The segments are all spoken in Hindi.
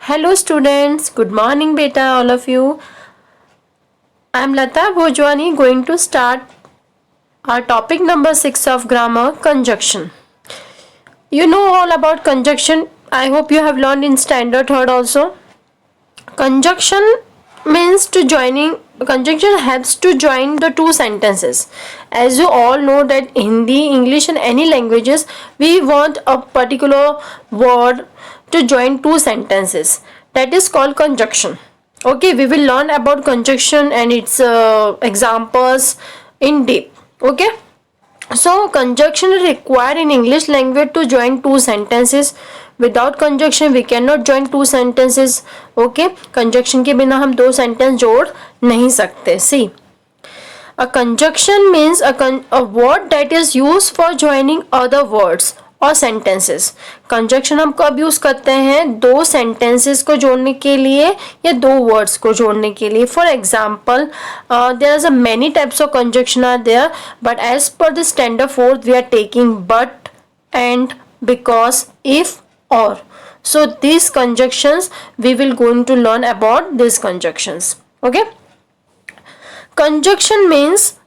Hello students, good morning beta all of you. I am Lata Bhojwani going to start our topic number 6 of grammar, conjunction. You know all about conjunction. I hope you have learned in standard third also. Conjunction means to joining conjunction helps to join the two sentences. As you all know that Hindi, English and any languages we want a particular word to join two sentences. That is called conjunction. Okay, we will learn about conjunction and its examples in depth. Okay, so conjunction is required in English language to join two sentences. Without conjunction we cannot join two sentences. Okay, conjunction के बिना हम दो sentence जोड़ नहीं सकते. See, a conjunction means a word that is used for joining other words और sentences. conjunction हम कब यूज करते हैं? दो sentences को जोड़ने के लिए या दो words को जोड़ने के लिए. For example, there are many types of conjunction are there, but as per the standard fourth we are taking but, and, because, if, or. So these conjunctions we will going to learn about these conjunctions. Okay. Conjunction means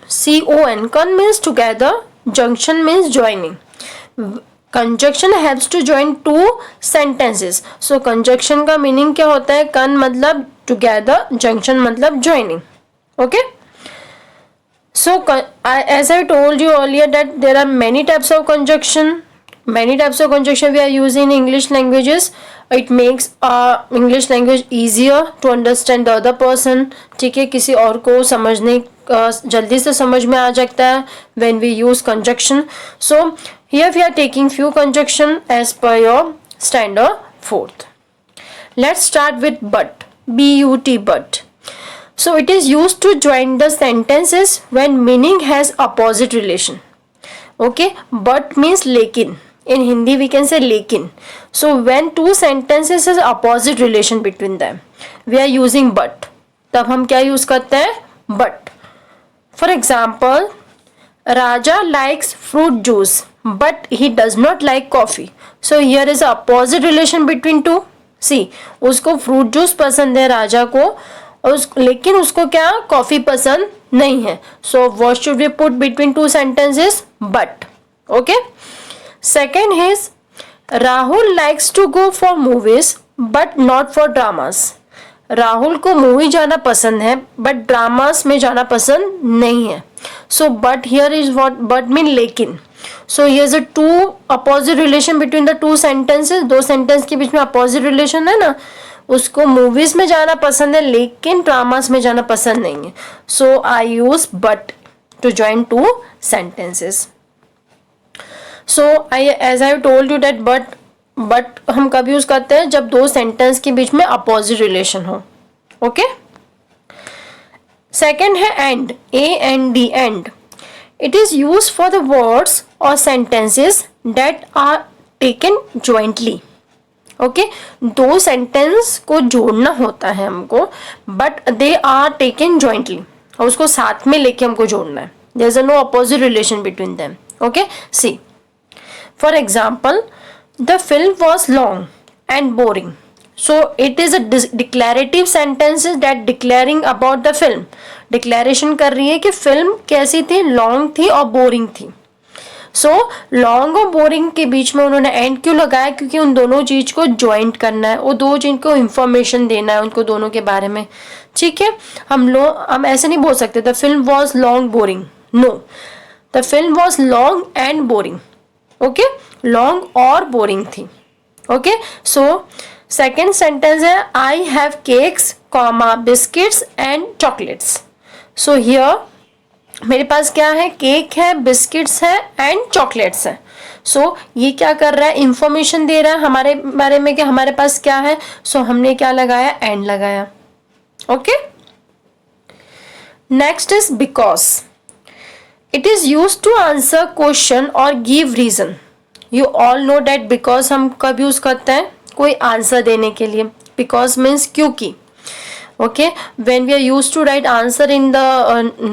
C-O-N. Con means together. Junction means joining. Conjunction helps to join two sentences. So conjunction का meaning क्या होता है? Con मतलब together, junction मतलब joining. Okay. So as I told you earlier that there are many types of conjunction. Many types of conjunction we are using in English languages. It makes English language easier to understand the other person. ठीक है, किसी और को समझने जल्दी से समझ में आ जाता है when we use conjunction. So here we are taking few conjunction as per your standard fourth. Let's start with but. B-U-T, but. So it is used to join the sentences when meaning has opposite relation. Okay, but means लेकिन. In Hindi we can say लेकिन. So when two sentences has opposite relation between them, we are using but. तब हम क्या use करते हैं? But. For example, Raja likes fruit juice, but he does not like coffee. So here is a opposite relation between two. See, उसको fruit juice पसंद है राजा को, और लेकिन उसको क्या कॉफी पसंद नहीं है. So what should we put between two sentences? But. Okay. Second is Rahul likes to go for movies but not for dramas. Rahul को मूवी जाना पसंद है बट ड्रामास में जाना पसंद नहीं है. So but here is what but mean लेकिन. So here is a two opposite relation between the two sentences. दो सेंटेंस के बीच में अपोजिट रिलेशन है ना. उसको मूवीज में जाना पसंद है लेकिन ड्रामास में जाना पसंद नहीं है. So I use but to join two sentences. So as I told you that but हम कब यूज करते हैं? जब दो सेंटेंस के बीच में अपोजिट रिलेशन हो. ओके. सेकेंड है and. A-N-D, and. It is use for the words और sentences that are taken jointly. Okay, दो सेंटेंस को जोड़ना होता है हमको but they are taken jointly, और उसको साथ में लेके हमको जोड़ना है. There is no opposite relation between them. Okay. See, for example, the film was long and boring. So it is a declarative sentence that declaring about the film. Declaration कर रही है कि फिल्म कैसी थी, long थी और boring थी. So long और boring के बीच में उन्होंने end क्यों लगाया? क्योंकि उन दोनों चीज को joint करना है, वो दो चीज को information देना है उनको दोनों के बारे में. ठीक है, हम ऐसे नहीं बोल सकते the film was long boring. No, the film was long and boring. Okay, long और बोरिंग थी. ओके. सो सेकेंड सेंटेंस है I have cakes comma biscuits and chocolates. So here मेरे पास क्या है? केक है, बिस्किट्स है एंड चॉकलेट्स है. सो ये क्या कर रहा है? इंफॉर्मेशन दे रहा है हमारे बारे में कि हमारे पास क्या है. सो हमने क्या लगाया? एंड लगाया. Okay. Next is because. It is used to answer question or give reason. You all know that because हम कब यूज करते हैं? कोई आंसर देने के लिए. Because means क्योंकि. Okay, when we are used to write answer in the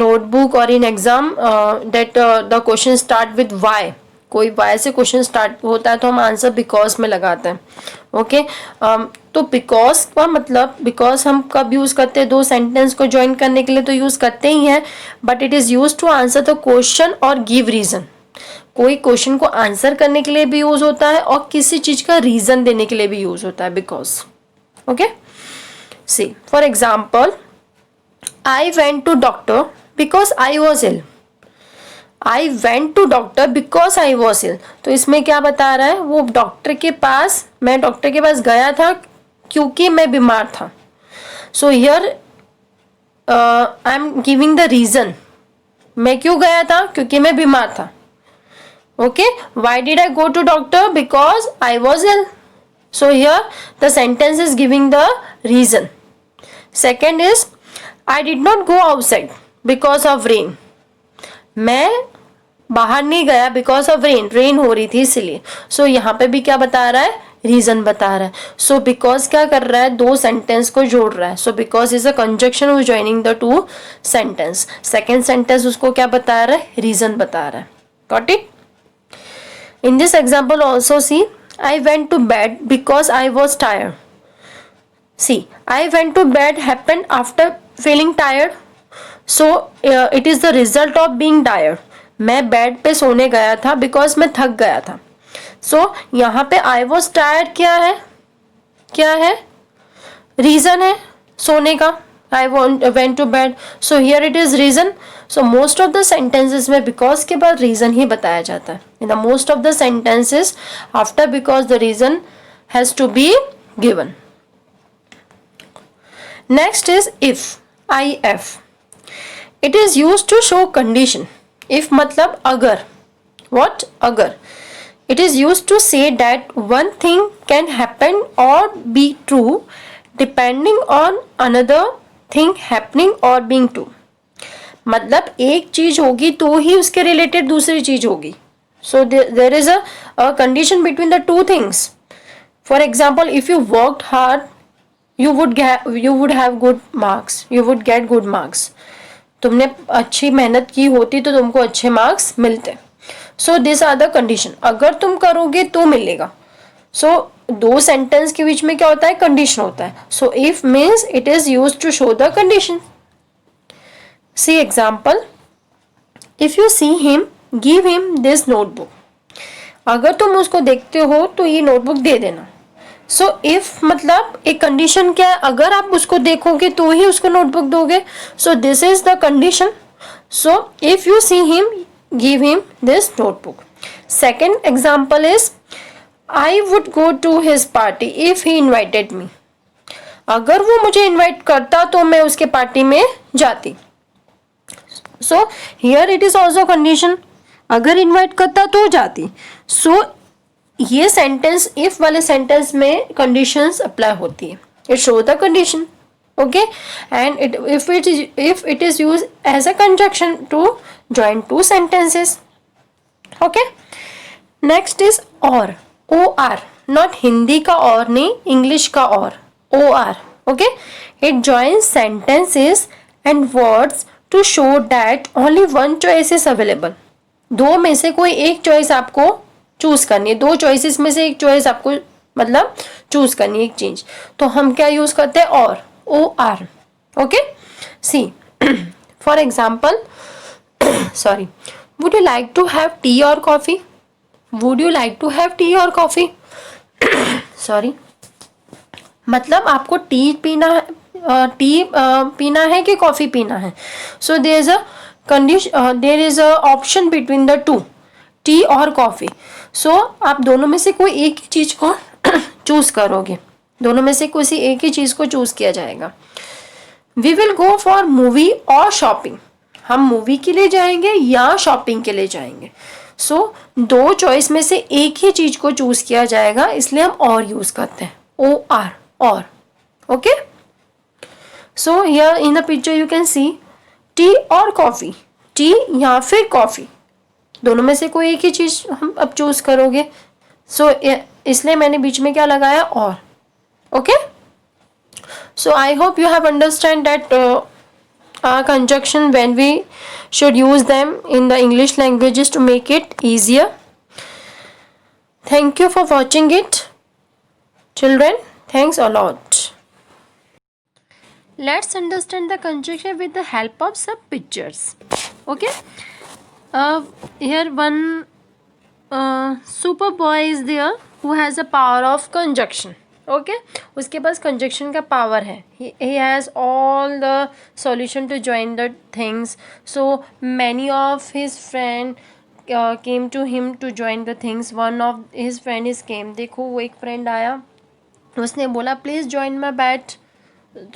notebook or in exam, that the question start with why. कोई why से क्वेश्चन स्टार्ट होता है तो हम आंसर बिकॉज में लगाते हैं. ओके. तो बिकॉज का मतलब, बिकॉज हम कब यूज करते हैं, दो सेंटेंस को ज्वाइन करने के लिए तो यूज करते ही हैं, but it is use to answer the question और गिव रीजन। कोई क्वेश्चन को आंसर करने के लिए भी यूज होता है और किसी चीज का रीजन देने के लिए भी यूज होता है because. Okay, see for example, I went to doctor because I was ill. I went to doctor because I was ill, तो इसमें क्या बता रहा है, वो डॉक्टर के पास, मैं डॉक्टर के पास गया था क्योंकि मैं बीमार था। So here I am giving the reason, मैं क्यों गया था, क्योंकि मैं बीमार था। Okay, why did I go to doctor, because I was ill. So here the sentence is giving the reason. Second is, I did not go outside because of rain. मैं बाहर नहीं गया बिकॉज ऑफ रेन, रेन हो रही थी इसलिए। सो यहाँ पे भी क्या बता रहा है, रीजन बता रहा है। सो बिकॉज क्या कर रहा है, दो सेंटेंस को जोड़ रहा है। So because is a conjunction which joining the two sentence. Second sentence उसको क्या बता रहा है, रीजन बता रहा है। Got it? In this example also see, I went to bed because I was tired. See, I went to bed happened after feeling tired, so it is the result of being tired. मैं बेड पे सोने गया था बिकॉज मैं थक गया था। सो यहाँ पे आई वॉज टायर्ड क्या है, क्या है, रीजन है सोने का। I went to bed, so here it is reason. So most of the sentences में बिकॉज के बाद रीजन ही बताया जाता है। In the most of the sentences after because the reason has to be given. Next is if, IF. It is used to show condition. If मतलब अगर, what, अगर. It is used to say that one thing can happen or be true depending on another thing happening or being true. मतलब एक चीज होगी तो ही उसके रिलेटेड दूसरी चीज होगी. So there is a condition between the two things. For example, if you worked hard, you would have good marks. You would get good marks. तुमने अच्छी मेहनत की होती तो तुमको अच्छे मार्क्स मिलते. So this are the condition. अगर तुम करोगे तो मिलेगा. सो दो सेंटेंस के बीच में क्या होता है, कंडीशन होता है. So if means it is use to show the condition. See example, if you see him give him this notebook. अगर तुम उसको देखते हो तो ये नोटबुक दे देना. सो इफ मतलब एक कंडीशन क्या है, अगर आप उसको देखोगे तो ही उसको नोटबुक दोगे. So this is the condition. So if you see him give him this notebook. Second example is, I would go to his party if he invited me. अगर वो मुझे इन्वाइट करता तो मैं उसके पार्टी में जाती. So here it is also condition. अगर इन्वाइट करता तो जाती. सो ये सेंटेंस, इफ वाले सेंटेंस में कंडीशंस अप्लाई होती है. It show the condition. Okay, and if it is use as a conjunction to join two sentences. Okay, next is or. OR, not Hindi का और नहीं, इंग्लिश का or. OR. Okay, it joins sentences and words to show that only one choice is available. दो में से कोई एक चॉइस आपको चूज करनी है. दो चॉइसेस में से एक चॉइस आपको मतलब चूज करनी है, एक चीज. तो हम क्या यूज करते हैं, और. OR. Okay, see for example, sorry, would you like to have tea और coffee. Would you like to have tea और कॉफी. सॉरी, मतलब आपको टी पीना है, पीना है कि कॉफी पीना है. So there is a condition, there is a option between the two, tea और कॉफी. सो आप दोनों में से कोई एक ही चीज को चूज करोगे. दोनों में से किसी एक ही चीज को चूज किया जाएगा. We will go for movie और शॉपिंग. हम मूवी के लिए जाएंगे या शॉपिंग के लिए जाएंगे. सो दो चॉइस में से एक ही चीज को चूज किया जाएगा, इसलिए हम और यूज करते हैं. OR, और. Okay, so here in the picture you can see tea और कॉफी. टी या फिर कॉफी, दोनों में से कोई एक ही चीज हम अब चूज करोगे. सो इसलिए मैंने बीच में क्या लगाया, और. Okay, so I hope you have understand that conjunction when we should use them in the English languages to make it easier. Thank you for watching it, children. Thanks a lot. Let's understand the conjunction with the help of some pictures. Okay. Here one super boy is there who has a power of conjunction. Okay, उसके पास conjunction का power है. He has all the solution to join the things. So many of his friend came to him to join the things. One of his friend is came. देखो वो एक friend आया, उसने बोला प्लीज़ ज्वाइन माई बैट.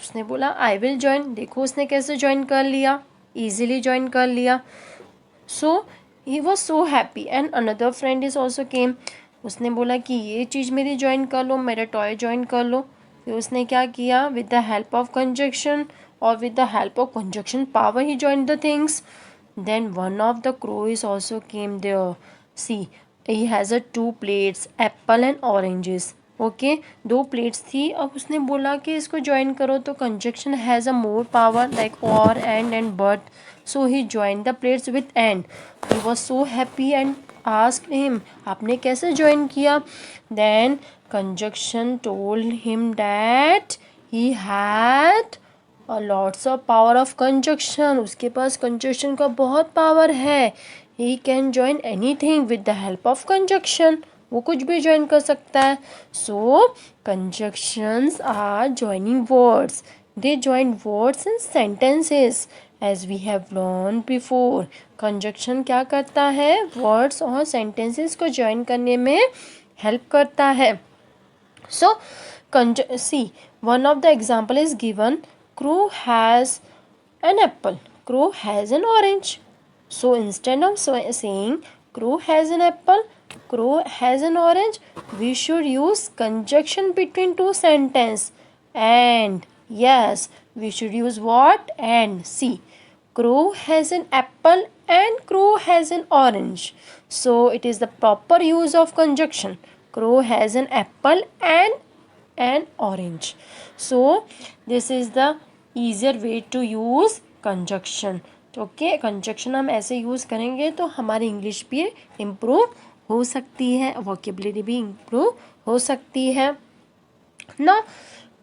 उसने बोला आई विल ज्वाइन. देखो उसने कैसे ज्वाइन कर लिया, ईजिली ज्वाइन कर लिया. So he was so happy. And another friend is also came. उसने बोला कि ये चीज़ मेरी ज्वाइन कर लो, मेरा टॉय ज्वाइन कर लो. फिर उसने क्या किया, with the help of conjunction और with the help of conjunction power he join the things. Then one of the crow is also came there. See he has a 2 plates, apple and oranges. Okay, 2 plates थी. अब उसने बोला कि इसको ज्वाइन करो, तो conjunction has a more power like or and but. So he join the plates with and. He was so happy and asked him, आपने कैसे ज्वाइन किया. Then conjunction told him that he had lots of power of conjunction. उसके पास कंजक्शन का बहुत पावर है. He can join any thing with the help of conjunction. वो कुछ भी ज्वाइन कर सकता है. So conjunctions are joining words. They join words in sentences as we have learn before. Conjunction क्या करता है, वर्ड्स और सेंटेंसेस को ज्वाइन करने में हेल्प करता है. सो सी one of the example is given. Crow has an apple. Crow has an orange. So instead of saying crow has an apple, crow has an orange, we should use conjunction between 2 sentences. And yes, we should use what? And. See, crow has an apple and crow has an orange. So it is the proper use of conjunction. Crow has an apple and an orange. So this is the easier way to use conjunction. Okay, conjunction हम ऐसे यूज़ करेंगे तो हमारी इंग्लिश भी इम्प्रूव हो सकती है, वोकेबलरी भी इम्प्रूव हो सकती है. Now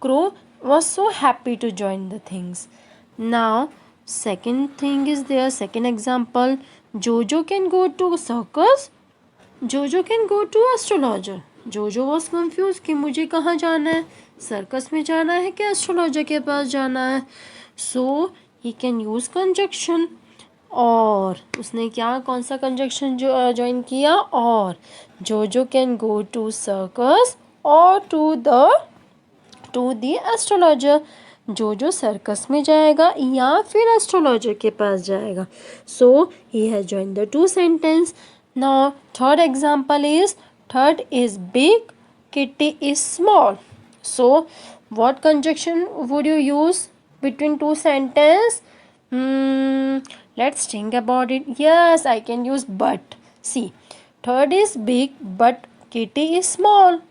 crow was so happy to join the things. Now second thing is there, second example. Jojo can go to circus, Jojo can go to astrologer. Jojo was confuse कि मुझे कहाँ जाना है, सर्कस में जाना है कि एस्ट्रोलॉजर के पास जाना है. सो ही कैन यूज़ कंजक्शन. और उसने क्या, कौन सा कंजक्शन ज्वाइन किया, or. Jojo can go to circus or to the astrologer. Jojo circus में जाएगा या फिर एस्ट्रोलॉजर के पास जाएगा. So he has join the 2 sentences. Now third example is, third is big, kitty is small. So what conjunction would you use between 2 sentences? Let's think about it. Yes, I can use but. See, third is big but kitty is small.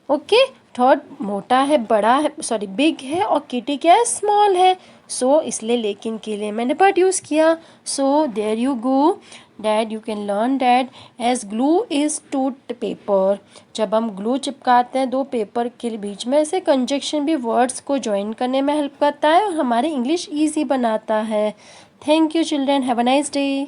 Okay, third मोटा है, बड़ा है, सॉरी बिग है, और किटी क्या है, स्मॉल है. सो इसलिए लेकिन के लिए मैंने बट यूज़ किया. So there you go that you can learn that as glue is to paper. जब हम ग्लू चिपकाते हैं 2 पेपर के बीच में, ऐसे कंजक्शन भी वर्ड्स को ज्वाइन करने में हेल्प करता है और हमारी इंग्लिश ईजी बनाता है. Thank you children, have a nice day.